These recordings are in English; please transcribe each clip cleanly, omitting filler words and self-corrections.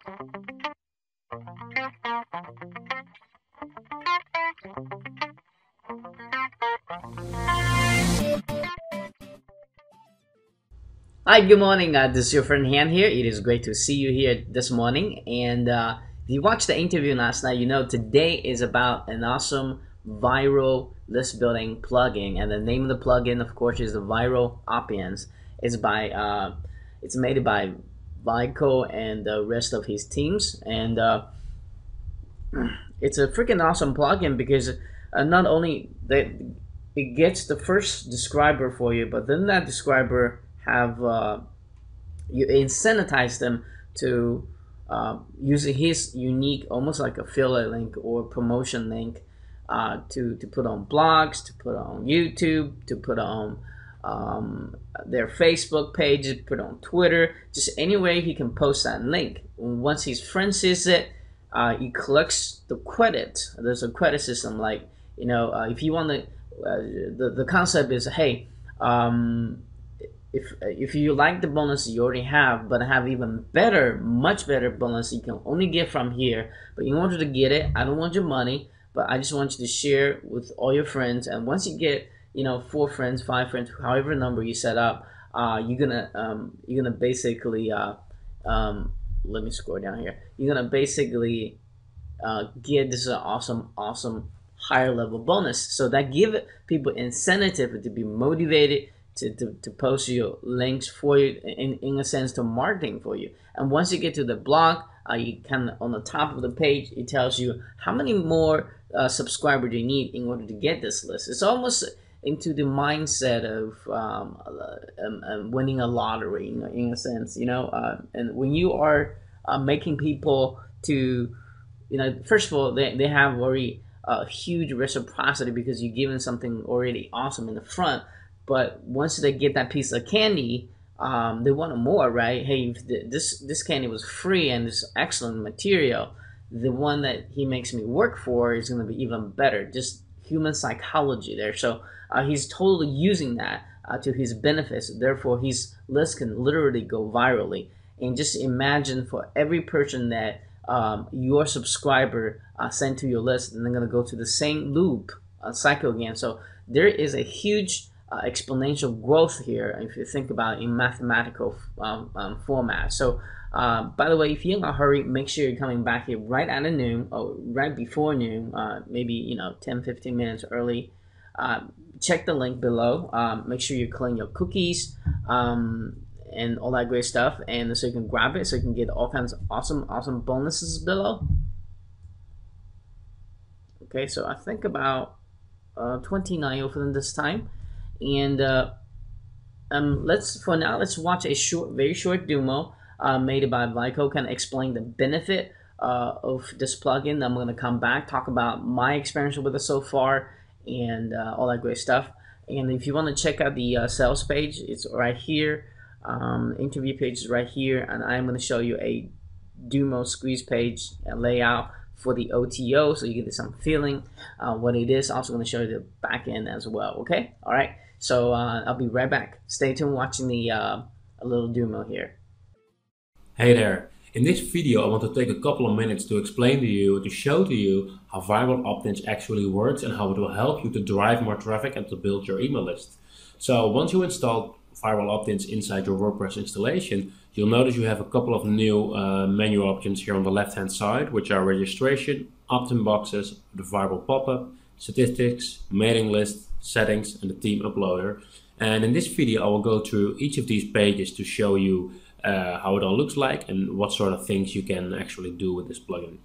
Hi, good morning. This is your friend Han here. It is great to see you here this morning. And if you watched the interview last night, you know today is about an awesome viral list building plugin. And the name of the plugin, of course, is the Viral Optins. It's made by Vico and the rest of his teams. And it's a freaking awesome plugin because not only that it gets the first describer for you, but then that describer have you incentivize them to using his unique, almost like affiliate link or promotion link to put on blogs, to put on YouTube, to put on their Facebook page, put on Twitter, just any way he can post that link. Once his friend sees it, he collects the credit. There's a credit system, like if you want to, the concept is, hey, if you like the bonus you already have, but have even better, much better bonus you can only get from here, but in order to get it, I don't want your money, but I just want you to share with all your friends. And once you get 4 friends, 5 friends, however number you set up, you're gonna basically let me scroll down here. You're gonna basically get this awesome higher level bonus. So that give people incentive to be motivated to post your links for you, in a sense, to marketing for you. And once you get to the blog, you kind of on the top of the page, it tells you how many more subscribers you need in order to get this list. It's almost into the mindset of winning a lottery, in a sense, and when you are making people to, first of all, they have already a huge reciprocity because you're giving something already awesome in the front. But once they get that piece of candy, they want more, right? Hey, if this candy was free and this excellent material, the one that he makes me work for is going to be even better. Just human psychology there. So he's totally using that to his benefits. Therefore, his list can literally go virally. And just imagine for every person that your subscriber sent to your list, and they're going to go to the same loop cycle again. So there is a huge exponential growth here if you think about it in mathematical format. So by the way, if you're in a hurry, make sure you're coming back here right at noon or right before noon, maybe 10-15 minutes early. Check the link below. Make sure you clean your cookies and all that great stuff, and so you can grab it, so you can get all kinds of awesome bonuses below. Okay, so I think about 29 of them this time. And let's watch a very short demo made by Vico, kind of explain the benefit of this plugin. I'm going to come back, talk about my experience with it so far, and all that great stuff. And if you want to check out the sales page, it's right here. Interview page is right here, and I'm going to show you a demo squeeze page and layout for the OTO, so you get some feeling what it is. Also going to show you the back end as well. Okay, all right. So I'll be right back. Stay tuned watching the a little demo here. Hey there. In this video I want to take a couple of minutes to explain to you, to show to you how Viral Optins actually works and how it will help you to drive more traffic and to build your email list. So once you install Viral Optins inside your WordPress installation, you'll notice you have a couple of new menu options here on the left hand side, which are registration, opt-in boxes, the viral pop-up, statistics, mailing list, settings, and the theme uploader. And in this video I will go through each of these pages to show you how it all looks like and what sort of things you can actually do with this plugin.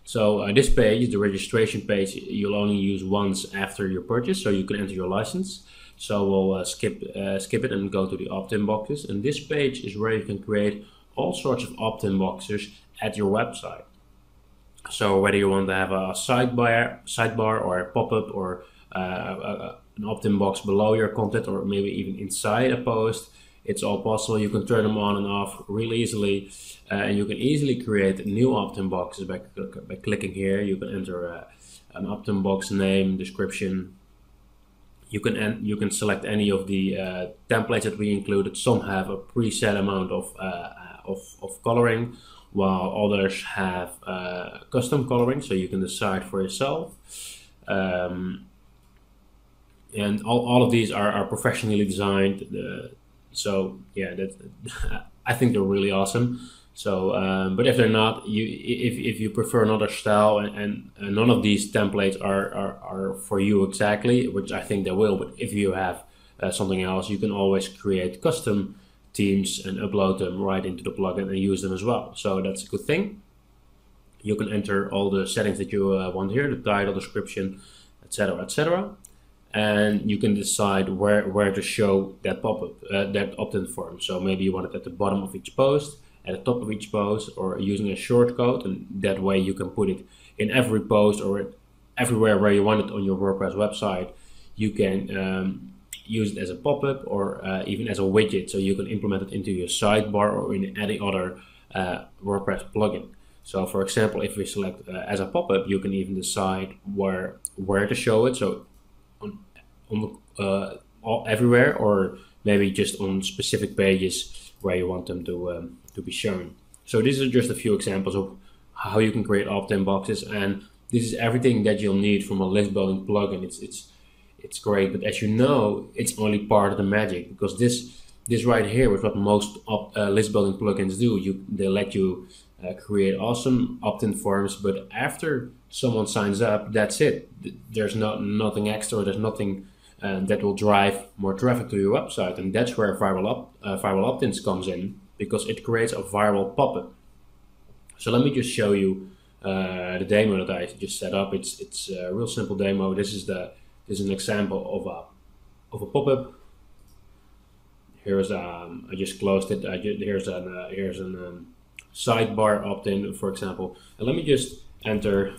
So this page, the registration page, you'll only use once after your purchase, so you can enter your license. So we'll skip it and go to the opt-in boxes. And this page is where you can create all sorts of opt-in boxes at your website. So whether you want to have a sidebar or a pop-up or an opt-in box below your content, or maybe even inside a post, it's all possible. You can turn them on and off really easily, and you can easily create new opt-in boxes by clicking here. You can enter an opt-in box name, description. You can select any of the templates that we included. Some have a preset amount of coloring, while others have custom coloring, so you can decide for yourself. Um, and all of these are professionally designed. So yeah, that I think they're really awesome. So, but if they're not, if you prefer another style, and none of these templates are for you exactly, which I think they will. But if you have something else, you can always create custom themes and upload them right into the plugin and use them as well. So that's a good thing. You can enter all the settings that you want here, the title, description, etc., etc., and you can decide where to show that pop-up, that opt-in form. So maybe you want it at the bottom of each post, at the top of each post, or using a shortcode, and that way you can put it in every post or everywhere where you want it on your WordPress website. You can use it as a pop-up or even as a widget, so you can implement it into your sidebar or in any other WordPress plugin. So for example, if we select as a pop-up, you can even decide where to show it. So everywhere, or maybe just on specific pages where you want them to be shown. So these are just a few examples of how you can create opt-in boxes, and this is everything that you'll need from a list building plugin. It's great, but as you know, it's only part of the magic, because this right here is what most list building plugins do. They let you create awesome opt-in forms, but after someone signs up, that's it. There's nothing extra. There's nothing that will drive more traffic to your website, and that's where Viral Optins comes in, because it creates a viral pop-up. So let me just show you the demo that I just set up. It's a real simple demo. This is an example of a pop-up. Here's I just closed it. Here's an sidebar opt-in, for example. And let me just enter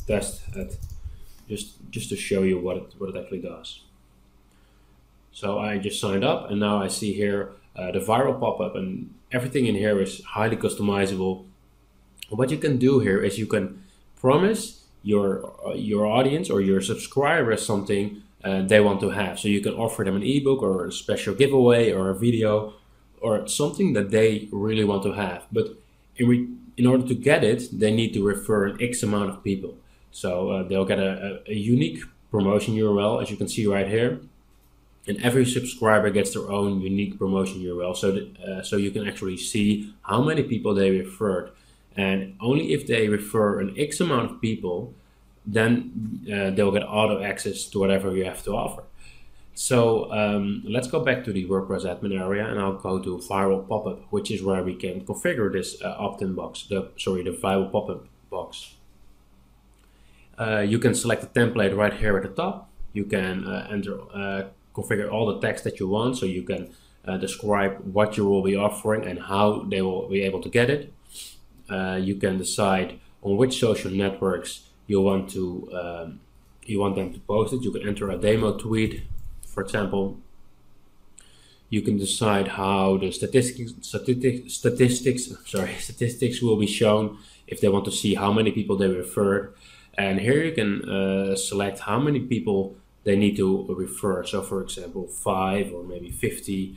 test at just to show you what it actually does. So I just signed up, and now I see here the viral pop-up, and everything in here is highly customizable. What you can do here is you can promise your audience or your subscribers something they want to have. So you can offer them an ebook or a special giveaway or a video or something that they really want to have. But in order to get it, they need to refer an X amount of people. So they'll get a unique promotion URL, as you can see right here. And every subscriber gets their own unique promotion URL, so you can actually see how many people they referred. And only if they refer an X amount of people, then they'll get auto access to whatever you have to offer. So let's go back to the WordPress admin area, and I'll go to Viral Pop-up, which is where we can configure this opt-in box, the Viral Pop-up box. You can select the template right here at the top. You can configure all the text that you want, so you can describe what you will be offering and how they will be able to get it. You can decide on which social networks you want them to post it. You can enter a demo tweet, for example. You can decide how the statistics will be shown if they want to see how many people they referred. And here you can select how many people they need to refer. So for example, 5 or maybe 50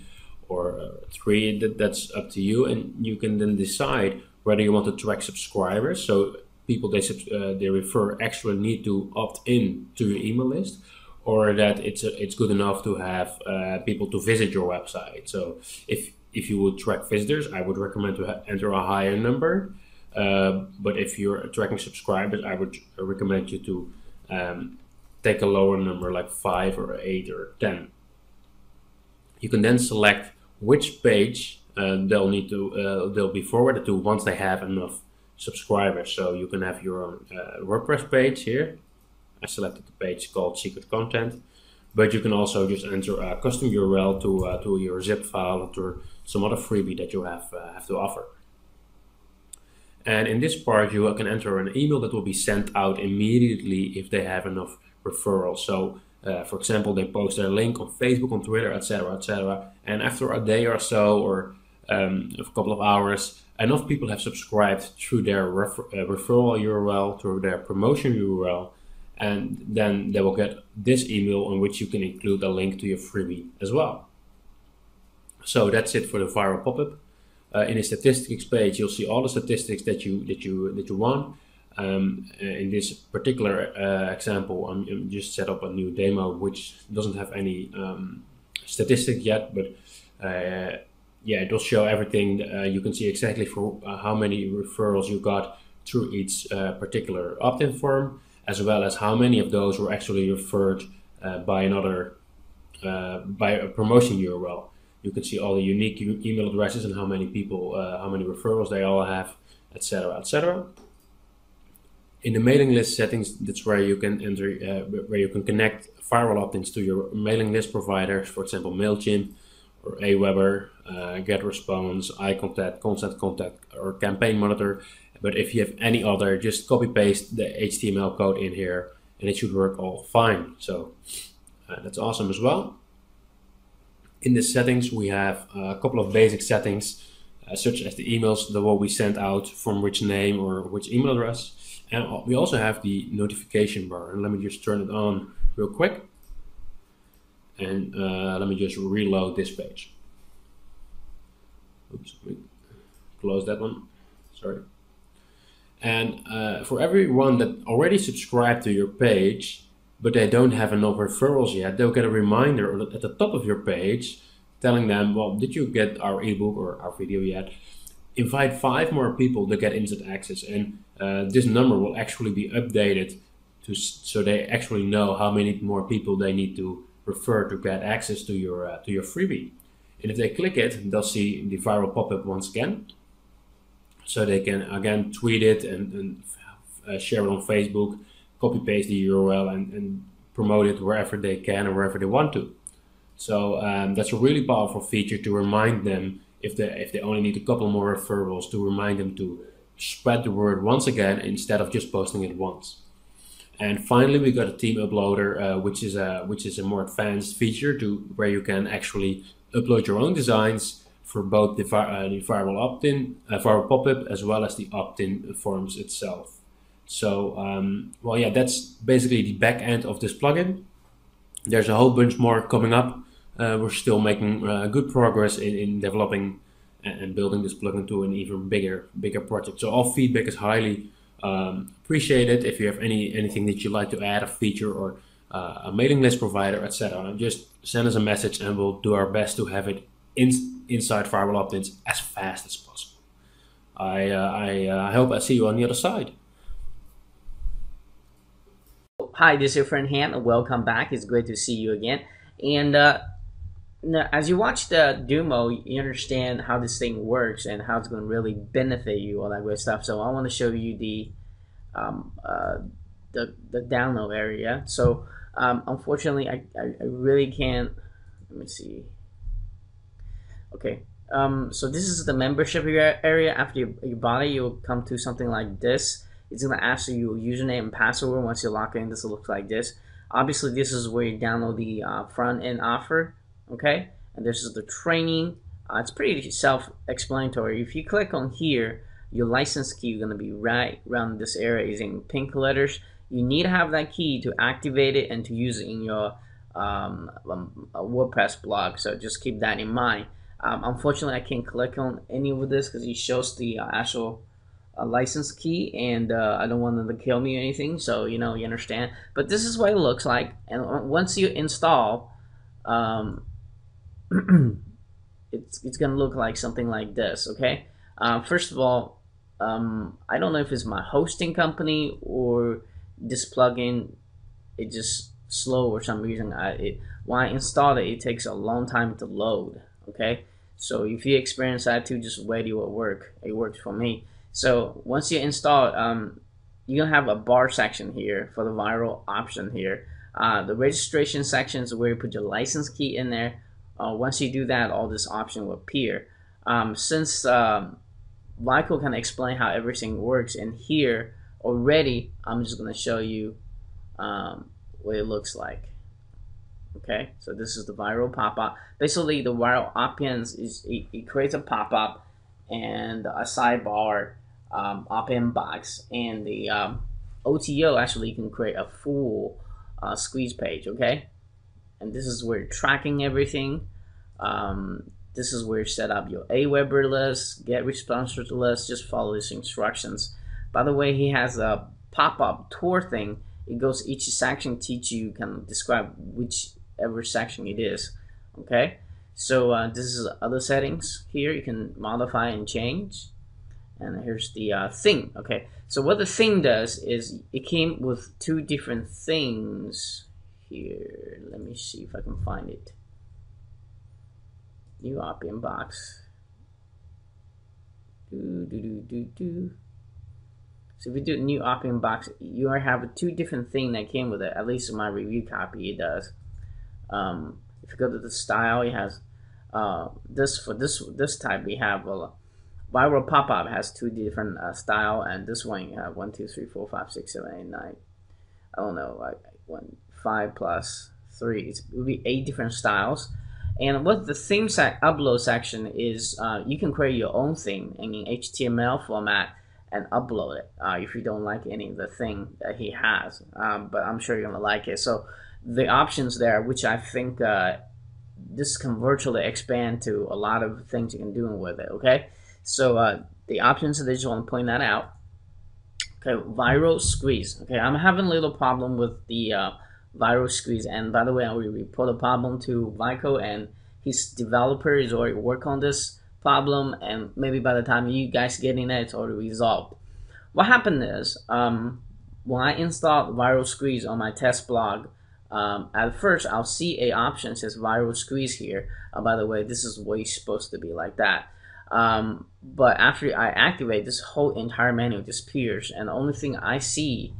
or 3, that's up to you. And you can then decide whether you want to track subscribers. So people they refer actually need to opt in to your email list, or that it's good enough to have people to visit your website. So if you would track visitors, I would recommend to enter a higher number. But if you're tracking subscribers, I would recommend you to take a lower number, like 5 or 8 or 10. You can then select which page they'll be forwarded to once they have enough subscribers. So you can have your own WordPress page here. I selected the page called Secret Content, but you can also just enter a custom URL to your zip file or to some other freebie that you have to offer. And in this part, you can enter an email that will be sent out immediately if they have enough referrals. So, for example, they post their link on Facebook, on Twitter, etc., etc. And after a day or so, or a couple of hours, enough people have subscribed through their referral URL, through their promotion URL, and then they will get this email on which you can include a link to your freebie as well. So that's it for the viral pop-up. in the statistics page, you'll see all the statistics that you want. In this particular example, I'm just set up a new demo which doesn't have any statistic yet, but yeah, it will show everything. You can see exactly for how many referrals you got through each particular opt-in form, as well as how many of those were actually referred by another by a promotion URL. You can see all the unique email addresses and how many people, how many referrals they all have, etc., etc. In the mailing list settings, that's where you can enter, where you can connect viral opt-ins to your mailing list providers, for example, MailChimp or Aweber, GetResponse, iContact, Constant Contact, or Campaign Monitor. But if you have any other, just copy paste the HTML code in here and it should work all fine. So that's awesome as well. In the settings, we have a couple of basic settings, such as the emails that will be sent out from which name or which email address. And we also have the notification bar. And let me just turn it on real quick. And let me just reload this page. Oops, close that one. Sorry. And for everyone that already subscribed to your page, but they don't have enough referrals yet, they'll get a reminder at the top of your page telling them, well, did you get our ebook or our video yet? Invite 5 more people to get instant access, and this number will actually be updated so they actually know how many more people they need to refer to get access to your freebie. And if they click it, they'll see the viral pop-up once again, so they can again tweet it and share it on Facebook, copy paste the URL and promote it wherever they can or wherever they want to. So that's a really powerful feature to remind them, if they only need a couple more referrals, to remind them to spread the word once again instead of just posting it once. And finally, we got a theme uploader, which is a more advanced feature where you can actually upload your own designs for both the viral opt-in, viral pop-up, as well as the opt-in forms itself. So, well, yeah, that's basically the back end of this plugin. There's a whole bunch more coming up. We're still making good progress in developing and building this plugin to an even bigger project. So all feedback is highly appreciated. If you have anything that you'd like to add, a feature or a mailing list provider, etc., just send us a message and we'll do our best to have it inside Viral Optins as fast as possible. I hope I see you on the other side. Hi, this is your friend Han, and welcome back. It's great to see you again. And now, as you watch the demo, you understand how this thing works and how it's going to really benefit you, all that good stuff. So I want to show you the download area. So unfortunately, I really can't. Let me see. Okay. So this is the membership area. After you bought it, you'll come to something like this. It's going to ask you your username and password. Once you log in, this will look like this. Obviously, this is where you download the front end offer. Okay, and this is the training. It's pretty self-explanatory. If you click on here, your license key is going to be right around this area. Is in pink letters. You need to have that key to activate it and to use it in your WordPress blog. So just keep that in mind. Unfortunately, I can't click on any of this because it shows the actual license key, and I don't want them to kill me or anything. So you understand. But this is what it looks like, and once you install, it's gonna look like something like this. Okay. First of all, I don't know if it's my hosting company or this plugin. It just slow for some reason. When I installed it, it takes a long time to load. Okay. So if you experience that too, just wait. It will work. It works for me. So once you install it, you're gonna have a bar section here for the viral option here. The registration section is where you put your license key in there. Once you do that, all this option will appear. Since Michael can explain how everything works in here already, I'm just going to show you what it looks like. Okay, so this is the viral pop-up. Basically, the viral opt-ins it creates a pop-up and a sidebar opt-in box, and the OTO actually can create a full squeeze page. Okay, and this is where you're tracking everything. this is where you set up your Aweber list, get responses list. Just follow these instructions. By the way, he has a pop-up tour thing. It goes each section, teach you, can describe whichever section it is. Okay, so this is other settings here. You can modify and change. And here's the theme. Okay, so what the theme does is it came with two different things here. Let me see if I can find it. New opt-in box. So if we do new opt-in box, you have two different things that came with it. At least in my review copy, it does. If you go to the style, it has this type. We have Viral pop-up has two different style, and this one you have 1, 2, 3, 4, 5, 6, 7, 8, 9. I don't know, like 5 plus 3. It will be 8 different styles. And what the theme upload section is, you can create your own theme in HTML format and upload it if you don't like any of the thing that he has. But I'm sure you're gonna like it. So the options there, which I think this can virtually expand to a lot of things you can do with it. Okay, so the options, I just want to point that out. Okay, viral squeeze. Okay, I'm having a little problem with the viral squeeze, and by the way, I will report a problem to Vico, and his developer is already working on this problem, and maybe by the time you guys getting it, it's already resolved. What happened is, when I installed viral squeeze on my test blog, at first I'll see a option says viral squeeze here. By the way, this is what it's supposed to be like that. But after I activate, this whole entire menu disappears, and the only thing I see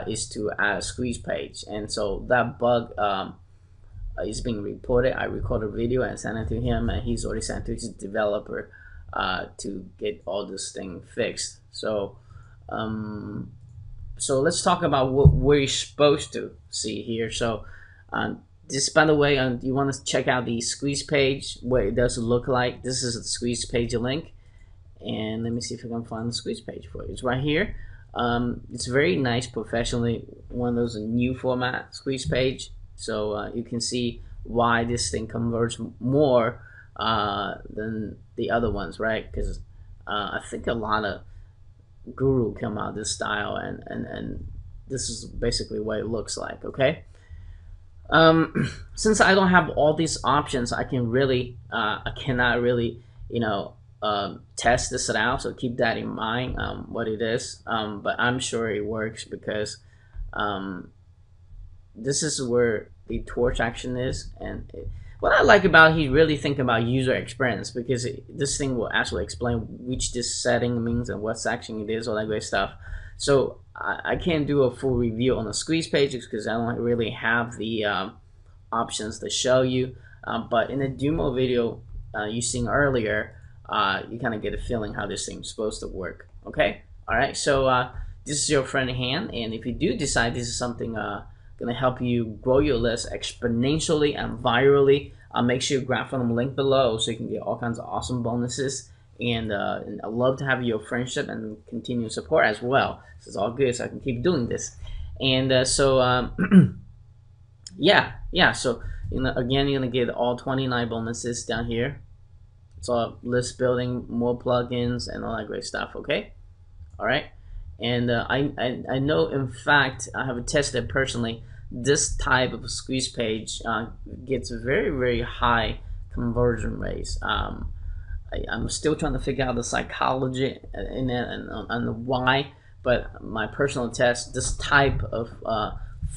is to add a squeeze page. And so that bug is being reported. I recorded a video and sent it to him, and he's already sent to his developer to get all this thing fixed. So so let's talk about what we're supposed to see here. So this, by the way, you want to check out the squeeze page, what it does look like. This is the squeeze page link, and let me see if I can find the squeeze page for you. It's right here. It's very nice, professionally, one of those new format squeeze page. So you can see why this thing converts more than the other ones, right? Because I think a lot of guru come out this style, and this is basically what it looks like. Okay. Since I don't have all these options, I cannot really, test this out. So keep that in mind, what it is. But I'm sure it works, because this is where the torch action is. And what I like about, he really think about user experience, because this thing will actually explain which this setting means and what section it is, all that great stuff. So I can't do a full review on the squeeze page because I don't really have the options to show you. But in the demo video you seen earlier, you kind of get a feeling how this thing's supposed to work. Okay, all right. So this is your friend Han, and if you do decide this is something gonna help you grow your list exponentially and virally, make sure you grab from the link below so you can get all kinds of awesome bonuses. And I love to have your friendship and continued support as well. So it's all good, so I can keep doing this. And so yeah. So again, you're gonna get all 29 bonuses down here. It's all list building, more plugins, and all that great stuff. Okay, all right. And I know, in fact, I have tested personally. This type of squeeze page gets very, very high conversion rates. I'm still trying to figure out the psychology in it and the why, but my personal test, this type of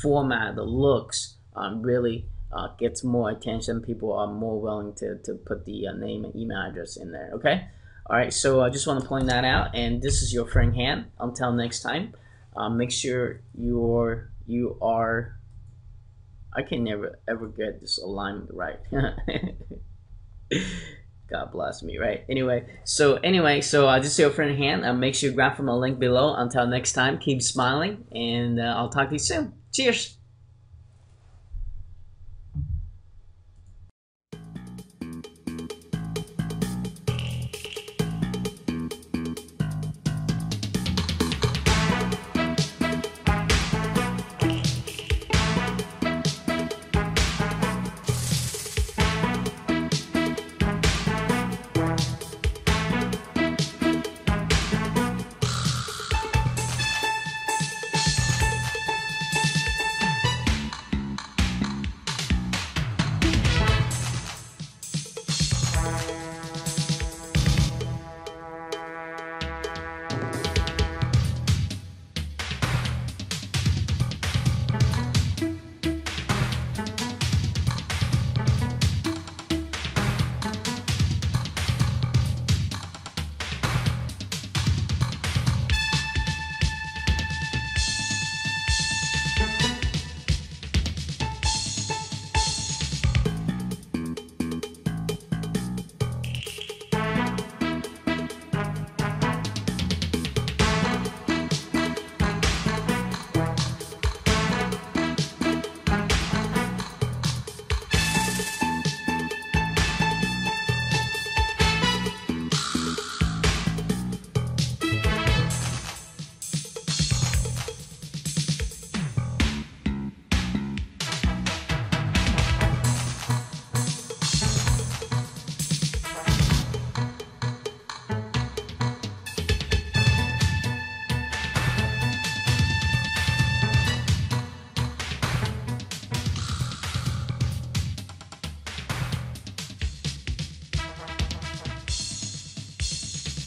format, the looks, really gets more attention. People are more willing to put the name and email address in there. Okay, all right. So I just want to point that out. And this is your friend Han. Until next time, make sure you are. I can never ever get this alignment right. God bless me, right? Anyway, so this is your friend Han. Make sure you grab from a link below. Until next time, keep smiling, and I'll talk to you soon. Cheers.